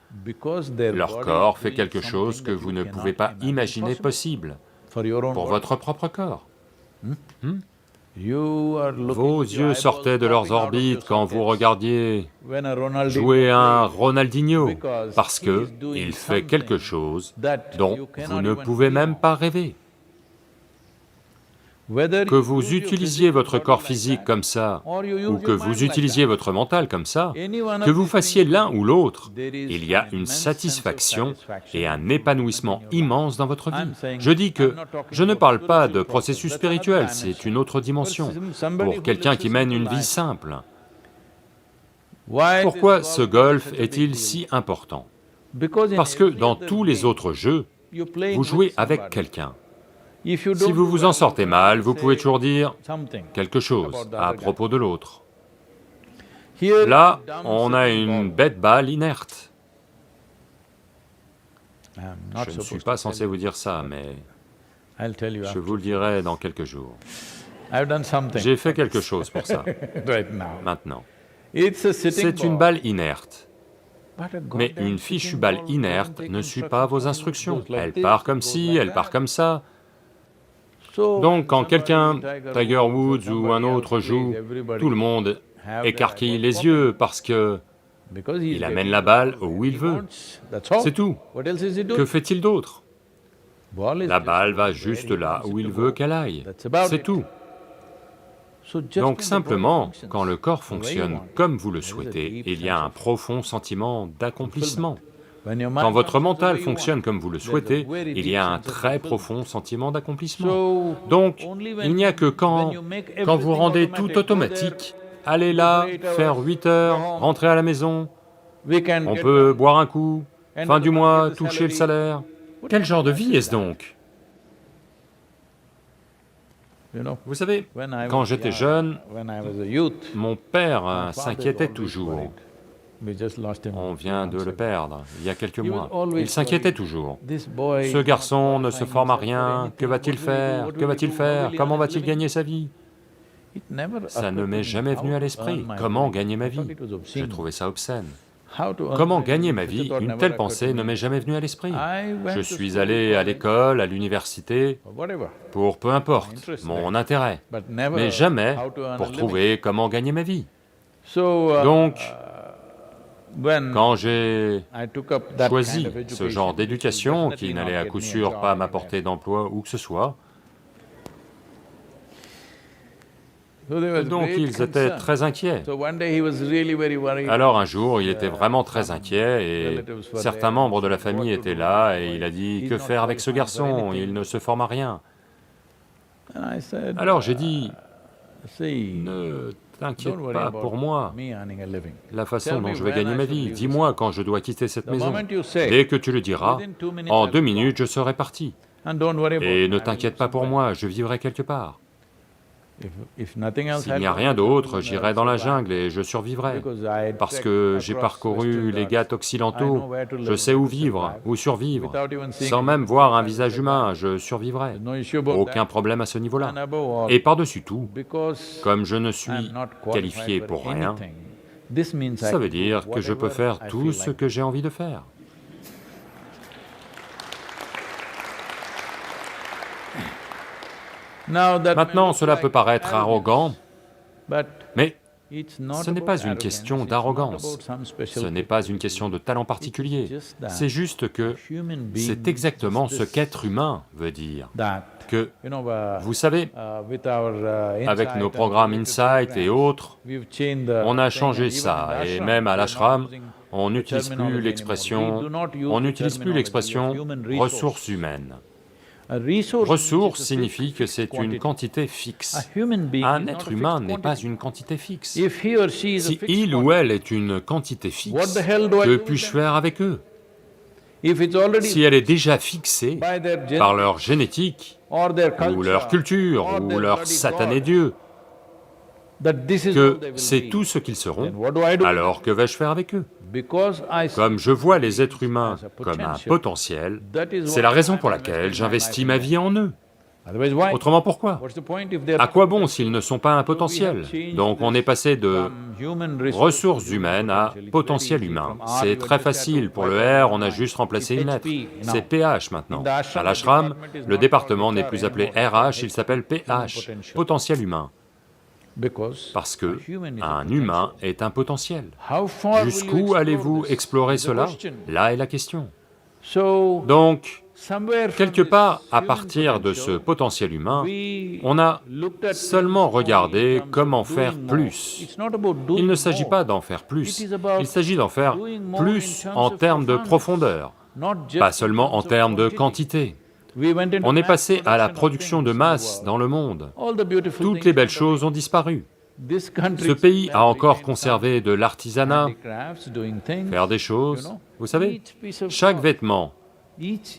leur corps fait quelque chose que vous ne pouvez pas imaginer possible pour votre propre corps. Vos yeux sortaient de leurs orbites quand vous regardiez jouer un Ronaldinho, parce que il fait quelque chose dont vous ne pouvez même pas rêver. Que vous utilisiez votre corps physique comme ça, ou que vous utilisiez votre mental comme ça, que vous fassiez l'un ou l'autre, il y a une satisfaction et un épanouissement immense dans votre vie. Je dis que je ne parle pas de processus spirituel, c'est une autre dimension, pour quelqu'un qui mène une vie simple. Pourquoi ce golf est-il si important? Parce que dans tous les autres jeux, vous jouez avec quelqu'un. Si vous vous en sortez mal, vous pouvez toujours dire quelque chose à propos de l'autre. Là, on a une bête balle inerte. Je ne suis pas censé vous dire ça, mais je vous le dirai dans quelques jours. J'ai fait quelque chose pour ça, maintenant. C'est une balle inerte. Mais une fichue balle inerte ne suit pas vos instructions. Elle part comme ci, elle part comme ça. Donc quand quelqu'un, Tiger Woods ou un autre joue, tout le monde écarquille les yeux parce que il amène la balle où il veut. C'est tout. Que fait-il d'autre? La balle va juste là où il veut qu'elle aille. C'est tout. Donc simplement, quand le corps fonctionne comme vous le souhaitez, il y a un profond sentiment d'accomplissement. Quand votre mental fonctionne comme vous le souhaitez, il y a un très profond sentiment d'accomplissement. Donc, il n'y a que quand vous rendez tout automatique, allez là, faire 8 heures, rentrer à la maison, on peut boire un coup, fin du mois, toucher le salaire. Quel genre de vie est-ce donc? Vous savez, quand j'étais jeune, mon père s'inquiétait toujours. On vient de le perdre, il y a quelques mois. Il s'inquiétait toujours. Ce garçon ne se forme à rien, que va-t-il faire? Que va-t-il faire? Comment va-t-il gagner sa vie? Ça ne m'est jamais venu à l'esprit. Comment gagner ma vie? Je trouvais ça obscène. Comment gagner ma vie? Une telle pensée ne m'est jamais venue à l'esprit. Je suis allé à l'école, à l'université, pour peu importe, mon intérêt, mais jamais pour trouver comment gagner ma vie. Donc, quand j'ai choisi ce genre d'éducation, qui n'allait à coup sûr pas m'apporter d'emploi ou que ce soit, donc ils étaient très inquiets. Alors un jour, il était vraiment très inquiet et certains membres de la famille étaient là et il a dit, que faire avec ce garçon, il ne se forme à rien. Alors j'ai dit, ne t'inquiète pas pour moi, la façon dont je vais gagner ma vie, dis-moi quand je dois quitter cette maison. Dès que tu le diras, en 2 minutes je serai parti. Et ne t'inquiète pas pour moi, je vivrai quelque part. S'il n'y a rien d'autre, j'irai dans la jungle et je survivrai, parce que j'ai parcouru les Ghats occidentaux, je sais où vivre, où survivre, sans même voir un visage humain, je survivrai. Aucun problème à ce niveau-là. Et par-dessus tout, comme je ne suis qualifié pour rien, ça veut dire que je peux faire tout ce que j'ai envie de faire. Maintenant, cela peut paraître arrogant, mais ce n'est pas une question d'arrogance, ce n'est pas une question de talent particulier, c'est juste que c'est exactement ce qu'être humain veut dire, que, vous savez, avec nos programmes Insight et autres, on a changé ça, et même à l'ashram, on n'utilise plus l'expression « ressources humaines ». Ressource signifie que c'est une quantité fixe. Un être humain n'est pas une quantité fixe. Si il ou elle est une quantité fixe, que puis-je faire avec eux? Si elle est déjà fixée par leur génétique, ou leur culture, ou leur satané Dieu, que c'est tout ce qu'ils seront, alors que vais-je faire avec eux? Comme je vois les êtres humains comme un potentiel, c'est la raison pour laquelle j'investis ma vie en eux. Autrement, pourquoi? À quoi bon s'ils ne sont pas un potentiel? Donc on est passé de ressources humaines à potentiel humain. C'est très facile, pour le R, on a juste remplacé une lettre. C'est PH maintenant. À l'ashram, le département n'est plus appelé RH, il s'appelle PH, potentiel humain. Parce que un humain est un potentiel. Jusqu'où allez-vous explorer cela? Là est la question. Donc, quelque part, à partir de ce potentiel humain, on a seulement regardé comment faire plus. Il ne s'agit pas d'en faire plus, il s'agit d'en faire plus en termes de profondeur, pas seulement en termes de quantité. On est passé à la production de masse dans le monde. Toutes les belles choses ont disparu. Ce pays a encore conservé de l'artisanat, faire des choses, vous savez, chaque vêtement,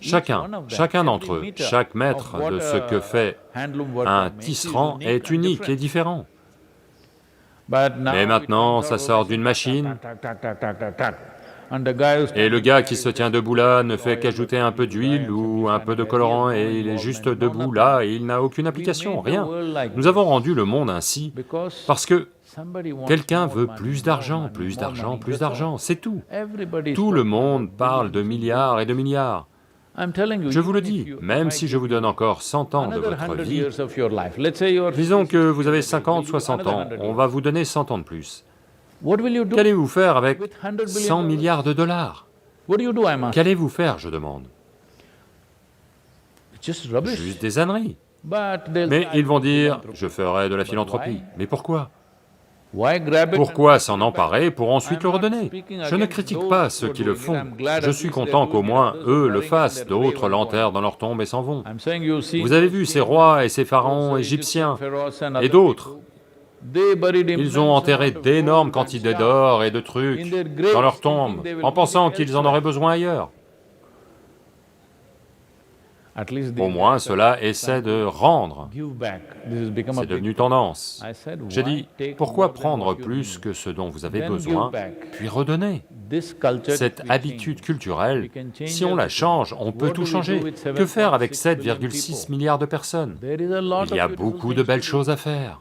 chacun d'entre eux, chaque mètre de ce que fait un tisserand est unique et différent. Mais maintenant, ça sort d'une machine, et le gars qui se tient debout là ne fait qu'ajouter un peu d'huile ou un peu de colorant et il est juste debout là et il n'a aucune application, rien. Nous avons rendu le monde ainsi parce que quelqu'un veut plus d'argent, plus d'argent, plus d'argent, c'est tout. Tout le monde parle de milliards et de milliards. Je vous le dis, même si je vous donne encore 100 ans de votre vie, disons que vous avez 50, 60 ans, on va vous donner 100 ans de plus. Qu'allez-vous faire avec 100 milliards de dollars? Qu'allez-vous faire, je demande? Juste des âneries. Mais ils vont dire, je ferai de la philanthropie. Mais pourquoi? Pourquoi s'en emparer pour ensuite le redonner? Je ne critique pas ceux qui le font, je suis content qu'au moins eux le fassent, d'autres l'enterrent dans leur tombe et s'en vont. Vous avez vu ces rois et ces pharaons égyptiens, et d'autres, ils ont enterré d'énormes quantités d'or et de trucs dans leur tombe, en pensant qu'ils en auraient besoin ailleurs. Au moins, cela essaie de rendre. C'est devenu tendance. J'ai dit, pourquoi prendre plus que ce dont vous avez besoin, puis redonner? Cette habitude culturelle, si on la change, on peut tout changer. Que faire avec 7,6 milliards de personnes? Il y a beaucoup de belles choses à faire.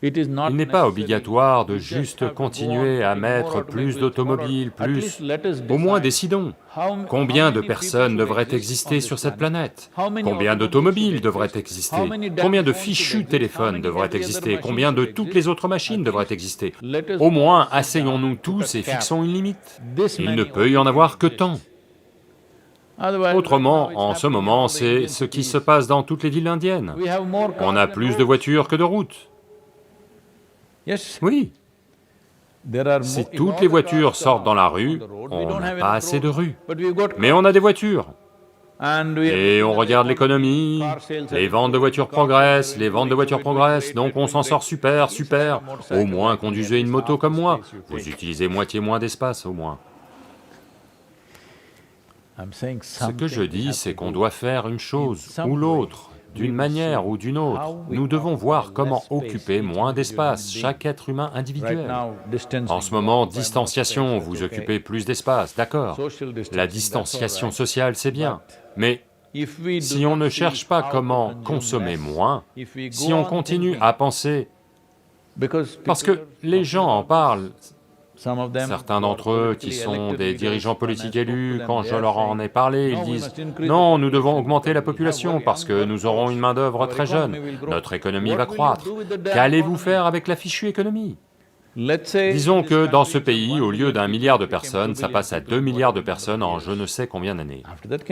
Il n'est pas obligatoire de juste continuer à mettre plus d'automobiles, plus... Au moins décidons. Combien de personnes devraient exister sur cette planète? Combien d'automobiles devraient exister? Combien de fichus téléphones devraient exister? Combien de toutes les autres machines devraient exister? Au moins, asseyons-nous tous et fixons une limite. Il ne peut y en avoir que tant. Autrement, en ce moment, c'est ce qui se passe dans toutes les villes indiennes. On a plus de voitures que de routes. Oui. Si toutes les voitures sortent dans la rue, on n'a pas assez de rues. Mais on a des voitures. Et on regarde l'économie, les ventes de voitures progressent, les ventes de voitures progressent, donc on s'en sort super, super. Au moins conduisez une moto comme moi, vous utilisez moitié moins d'espace au moins. Ce que je dis, c'est qu'on doit faire une chose ou l'autre. D'une manière ou d'une autre, nous devons voir comment occuper moins d'espace, chaque être humain individuel. En ce moment, distanciation, vous occupez plus d'espace, d'accord. La distanciation sociale, c'est bien, mais si on ne cherche pas comment consommer moins, si on continue à penser... Parce que les gens en parlent, certains d'entre eux qui sont des dirigeants politiques élus, quand je leur en ai parlé, ils disent « Non, nous devons augmenter la population parce que nous aurons une main-d'œuvre très jeune, notre économie va croître. Qu'allez-vous faire avec la fichue économie ?» Disons que dans ce pays, au lieu d'1 milliard de personnes, ça passe à 2 milliards de personnes en je ne sais combien d'années.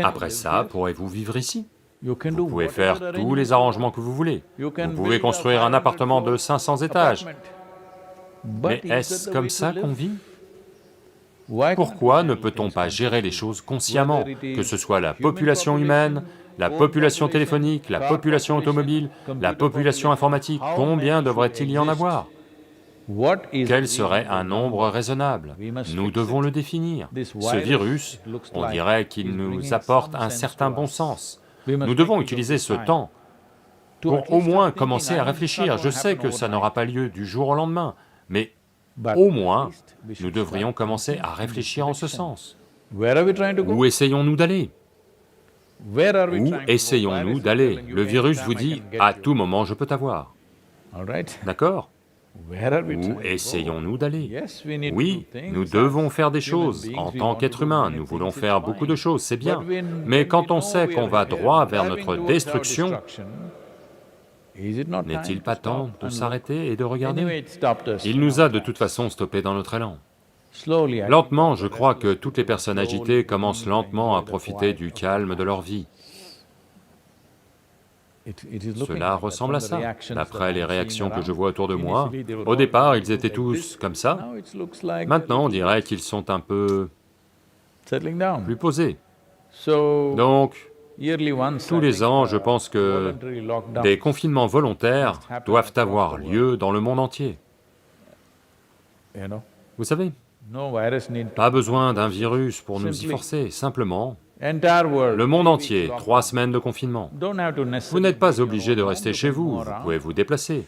Après ça, pourrez-vous vivre ici? Vous pouvez faire tous les arrangements que vous voulez. Vous pouvez construire un appartement de 500 étages. Mais est-ce comme ça qu'on vit? Pourquoi ne peut-on pas gérer les choses consciemment, que ce soit la population humaine, la population téléphonique, la population automobile, la population informatique, combien devrait-il y en avoir? Quel serait un nombre raisonnable? Nous devons le définir. Ce virus, on dirait qu'il nous apporte un certain bon sens. Nous devons utiliser ce temps pour au moins commencer à réfléchir. Je sais que ça n'aura pas lieu du jour au lendemain, mais au moins, nous devrions commencer à réfléchir en ce sens. Où essayons-nous d'aller? Où essayons-nous d'aller? Le virus vous dit, à tout moment je peux t'avoir. D'accord? Où essayons-nous d'aller? Oui, nous devons faire des choses. En tant qu'être humain, nous voulons faire beaucoup de choses, c'est bien. Mais quand on sait qu'on va droit vers notre destruction, n'est-il pas temps de s'arrêter et de regarder? Il nous a de toute façon stoppés dans notre élan. Lentement, je crois que toutes les personnes agitées commencent lentement à profiter du calme de leur vie. Cela ressemble à ça, d'après les réactions que je vois autour de moi. Au départ, ils étaient tous comme ça. Maintenant, on dirait qu'ils sont un peu plus posés. Donc, tous les ans, je pense que des confinements volontaires doivent avoir lieu dans le monde entier. Vous savez, pas besoin d'un virus pour nous y forcer, simplement le monde entier, 3 semaines de confinement. Vous n'êtes pas obligé de rester chez vous, vous pouvez vous déplacer.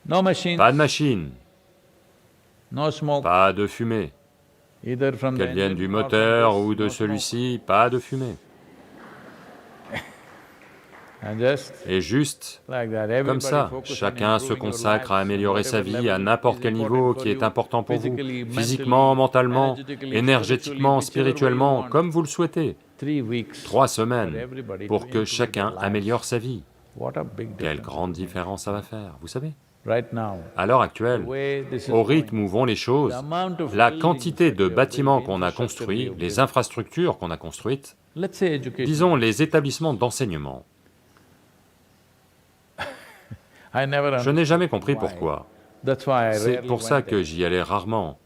Pas de machine, pas de fumée, qu'elle vienne du moteur ou de celui-ci, pas de fumée. Et juste comme ça, chacun se consacre à améliorer sa vie à n'importe quel niveau qui est important pour vous, physiquement, mentalement, énergétiquement, spirituellement, comme vous le souhaitez. 3 semaines pour que chacun améliore sa vie. Quelle grande différence ça va faire, vous savez? À l'heure actuelle, au rythme où vont les choses, la quantité de bâtiments qu'on a construits, les infrastructures qu'on a construites, disons les établissements d'enseignement, je n'ai jamais compris pourquoi. C'est pour ça que j'y allais rarement,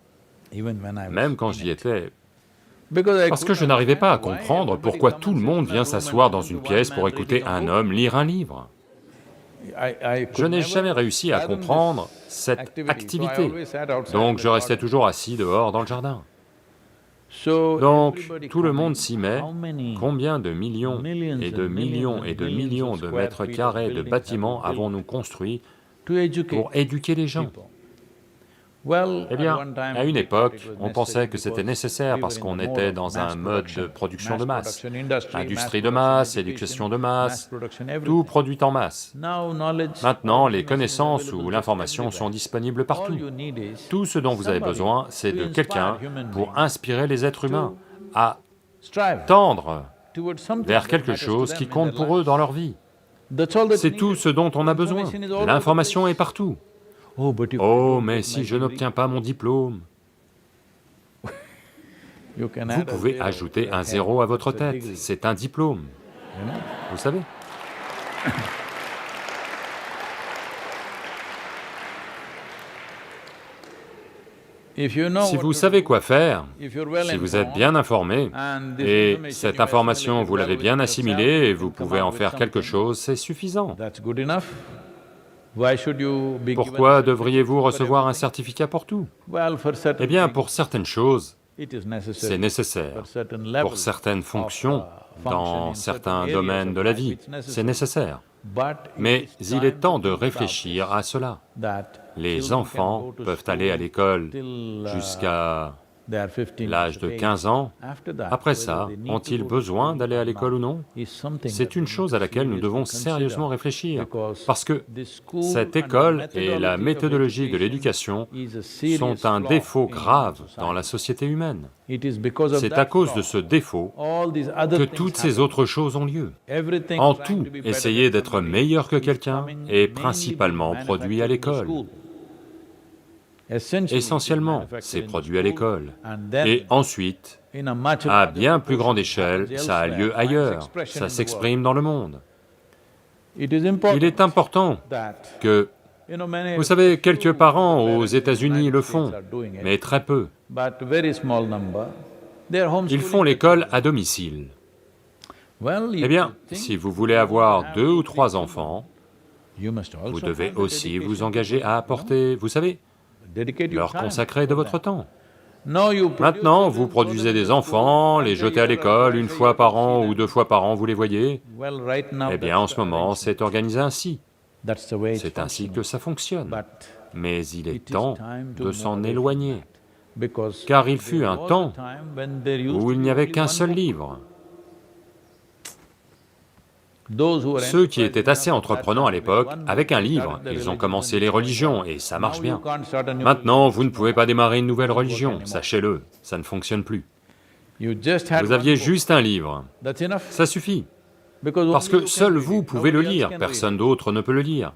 même quand j'y étais, parce que je n'arrivais pas à comprendre pourquoi tout le monde vient s'asseoir dans une pièce pour écouter un homme lire un livre. Je n'ai jamais réussi à comprendre cette activité, donc je restais toujours assis dehors dans le jardin. Donc, tout le monde s'y met. Combien de millions et de millions et de millions de mètres carrés de bâtiments avons-nous construits pour éduquer les gens? Eh bien, à une époque, on pensait que c'était nécessaire parce qu'on était dans un mode de production de masse. Industrie de masse, éducation de masse, tout produit en masse. Maintenant, les connaissances ou l'information sont disponibles partout. Tout ce dont vous avez besoin, c'est de quelqu'un pour inspirer les êtres humains à tendre vers quelque chose qui compte pour eux dans leur vie. C'est tout ce dont on a besoin. L'information est partout. Oh, mais si je n'obtiens pas mon diplôme, vous pouvez ajouter un 0 à votre tête, c'est un diplôme, vous savez. Si vous savez quoi faire, si vous êtes bien informé, et cette information vous l'avez bien assimilée et vous pouvez en faire quelque chose, c'est suffisant. Pourquoi devriez-vous recevoir un certificat pour tout? Eh bien, pour certaines choses, c'est nécessaire. Pour certaines fonctions, dans certains domaines de la vie, c'est nécessaire. Mais il est temps de réfléchir à cela. Les enfants peuvent aller à l'école jusqu'à l'âge de 15 ans. Après ça, ont-ils besoin d'aller à l'école ou non? C'est une chose à laquelle nous devons sérieusement réfléchir, parce que cette école et la méthodologie de l'éducation sont un défaut grave dans la société humaine. C'est à cause de ce défaut que toutes ces autres choses ont lieu. En tout, essayer d'être meilleur que quelqu'un est principalement produit à l'école. Essentiellement, c'est produit à l'école. Et ensuite, à bien plus grande échelle, ça a lieu ailleurs, ça s'exprime dans le monde. Il est important que, vous savez, quelques parents aux États-Unis le font, mais très peu. Ils font l'école à domicile. Eh bien, si vous voulez avoir 2 ou 3 enfants, vous devez aussi vous engager à apporter, vous savez, leur consacrer de votre temps. Maintenant, vous produisez des enfants, les jetez à l'école, 1 fois par an ou 2 fois par an, vous les voyez. Eh bien, en ce moment, c'est organisé ainsi. C'est ainsi que ça fonctionne. Mais il est temps de s'en éloigner, car il fut un temps où il n'y avait qu'un seul livre. Ceux qui étaient assez entreprenants à l'époque, avec un livre, ils ont commencé les religions, et ça marche bien. Maintenant, vous ne pouvez pas démarrer une nouvelle religion, sachez-le, ça ne fonctionne plus. Vous aviez juste un livre, ça suffit. Parce que seul vous pouvez le lire, personne d'autre ne peut le lire.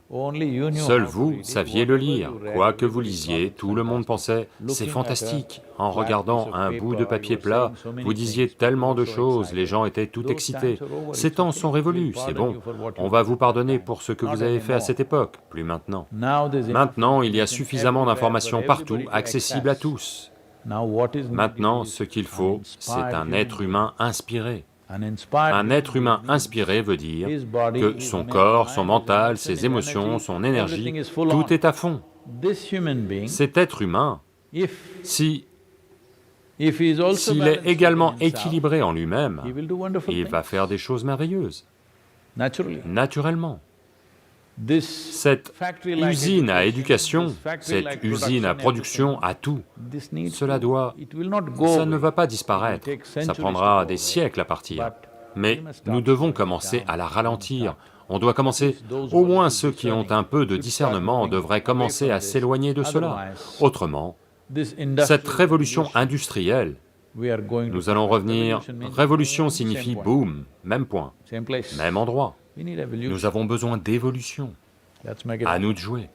Seul vous saviez le lire, quoi que vous lisiez, tout le monde pensait « c'est fantastique ». En regardant un bout de papier plat, vous disiez tellement de choses, les gens étaient tout excités. Ces temps sont révolus, c'est bon, on va vous pardonner pour ce que vous avez fait à cette époque, plus maintenant. Maintenant, il y a suffisamment d'informations partout, accessibles à tous. Maintenant, ce qu'il faut, c'est un être humain inspiré. Un être humain inspiré veut dire que son corps, son mental, ses émotions, son énergie, tout est à fond. Cet être humain, s'il est également équilibré en lui-même, il va faire des choses merveilleuses, naturellement. Cette usine à éducation, cette usine à production, à tout, ça ne va pas disparaître, ça prendra des siècles à partir. Mais nous devons commencer à la ralentir, on doit commencer, au moins ceux qui ont un peu de discernement devraient commencer à s'éloigner de cela. Autrement, cette révolution industrielle, nous allons revenir, révolution signifie boum, même point, même endroit. Nous avons besoin d'évolution. À nous de jouer.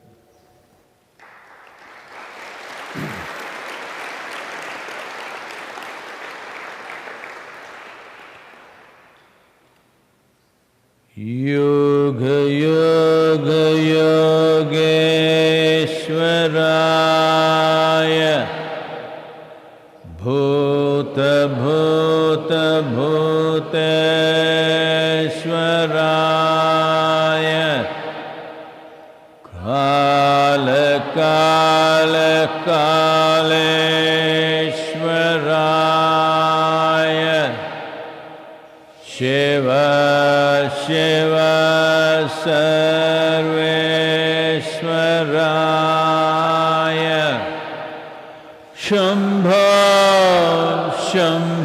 Yoga Yoga Yogeshwaraya Bhuta Bhuta Bhuteshwaraya Kala Kala Kaleshwaraya Shiva Shiva Sarveshwaraya Shambho Shambho